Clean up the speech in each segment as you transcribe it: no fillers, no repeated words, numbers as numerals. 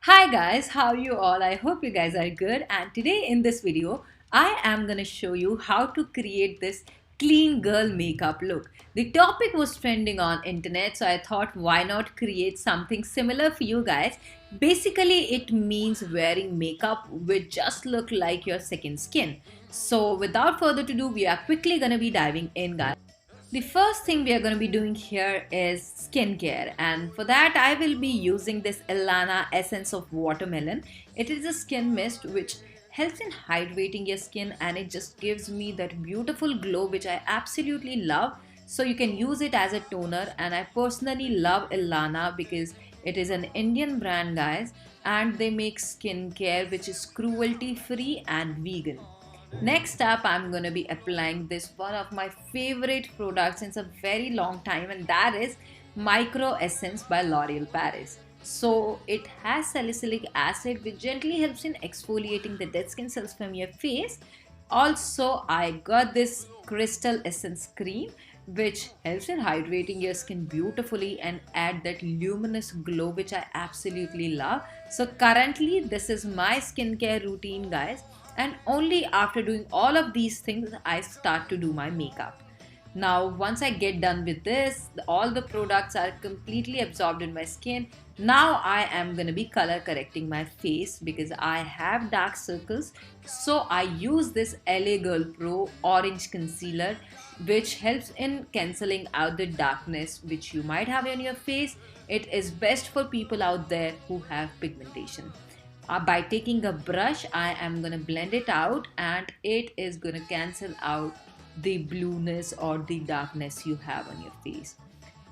Hi guys, how are you all? I hope you guys are good, and today in this video I am going to show you how to create this clean girl makeup look. The topic was trending on internet, so I thought why not create something similar for you guys. Basically it means wearing makeup which just look like your second skin. So without further ado, we are quickly going to be diving in guys. The first thing we are going to be doing here is skincare, and for that I will be using this Ilana Essence of Watermelon. It is a skin mist which helps in hydrating your skin, and it just gives me that beautiful glow which I absolutely love. So you can use it as a toner, and I personally love Ilana because it is an Indian brand guys, and they make skincare which is cruelty free and vegan. Next up, I'm going to be applying this one of my favorite products since a very long time, and that is Micro Essence by L'Oreal Paris. So it has salicylic acid which gently helps in exfoliating the dead skin cells from your face. Also, I got this Crystal Essence cream which helps in hydrating your skin beautifully and add that luminous glow which I absolutely love. So currently this is my skincare routine guys, and only after doing all of these things I start to do my makeup. Now once I get done with this, all the products are completely absorbed in my skin. Now I am going to be color correcting my face because I have dark circles. So I use this LA Girl Pro Orange Concealer which helps in cancelling out the darkness which you might have on your face. It is best for people out there who have pigmentation. By taking a brush, I am going to blend it out, and it is going to cancel out the blueness or the darkness you have on your face.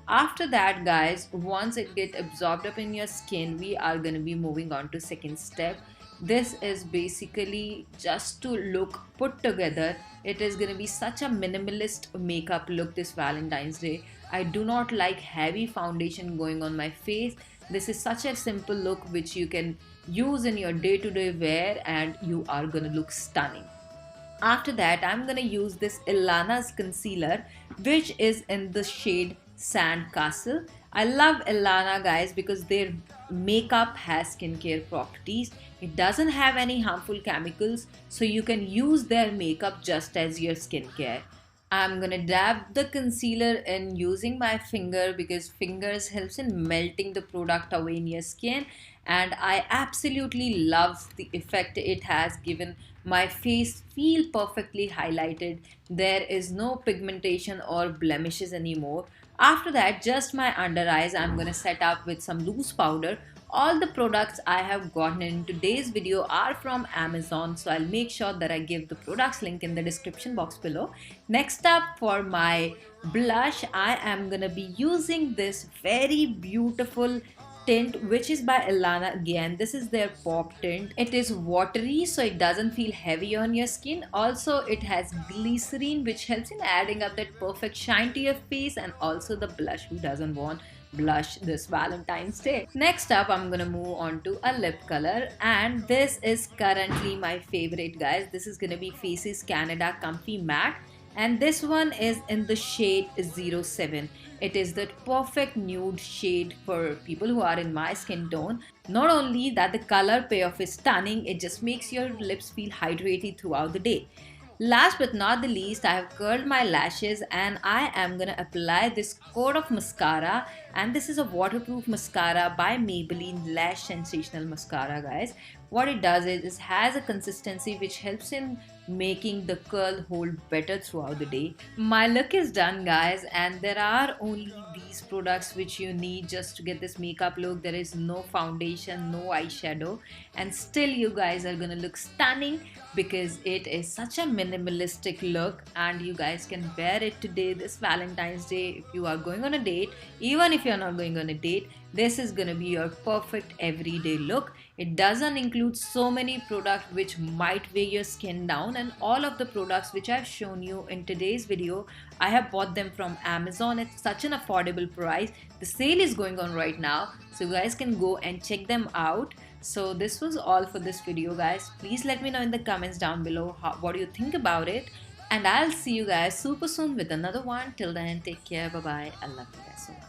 After that guys, once it gets absorbed up in your skin, we are going to be moving on to second step. This is basically just to look put together. It is going to be such a minimalist makeup look this Valentine's Day. I do not like heavy foundation going on my face. This is such a simple look which you can use in your day-to-day wear, and you are going to look stunning. After that, I'm going to use this Ilana's concealer which is in the shade Sand Castle. I love Ilana guys because their makeup has skincare properties. It doesn't have any harmful chemicals, so you can use their makeup just as your skincare. I'm gonna dab the concealer in using my finger because fingers helps in melting the product away in your skin, and I absolutely love the effect it has given my face feel perfectly highlighted. There is no pigmentation or blemishes anymore. After that, just my under eyes I'm gonna set up with some loose powder. All the products I have gotten in today's video are from Amazon, so I'll make sure that I give the products link in the description box below. Next up, for my blush, I am gonna be using this very beautiful tint which is by Ilana again. This is their pop tint. It is watery, so it doesn't feel heavy on your skin. Also it has glycerin which helps in adding up that perfect shine to your face, and also the blush. Who doesn't want blush this Valentine's Day? Next up, I'm gonna move on to a lip color, and this is currently my favorite guys. This is gonna be Faces Canada Comfy Matte, and this one is in the shade 07. It is that perfect nude shade for people who are in my skin tone. Not only that the color payoff is stunning, it just makes your lips feel hydrated throughout the day. Last but not the least, I have curled my lashes, and I am gonna apply this coat of mascara, and this is a waterproof mascara by Maybelline Lash Sensational Mascara guys. What it does is it has a consistency which helps in making the curl hold better throughout the day. My look is done guys, and there are only these products which you need just to get this makeup look. There is no foundation, no eyeshadow, and still you guys are gonna look stunning because it is such a minimalistic look, and you guys can wear it today this Valentine's Day. If you are going on a date, even if you're not going on a date, this is gonna be your perfect everyday look. It doesn't include so many products which might weigh your skin down, and all of the products which I've shown you in today's video, I have bought them from Amazon at such an affordable price. The sale is going on right now, so you guys can go and check them out. So this was all for this video guys. Please let me know in the comments down below what do you think about it, and I'll see you guys super soon with another one. Till then, take care, bye bye. I love you guys so much.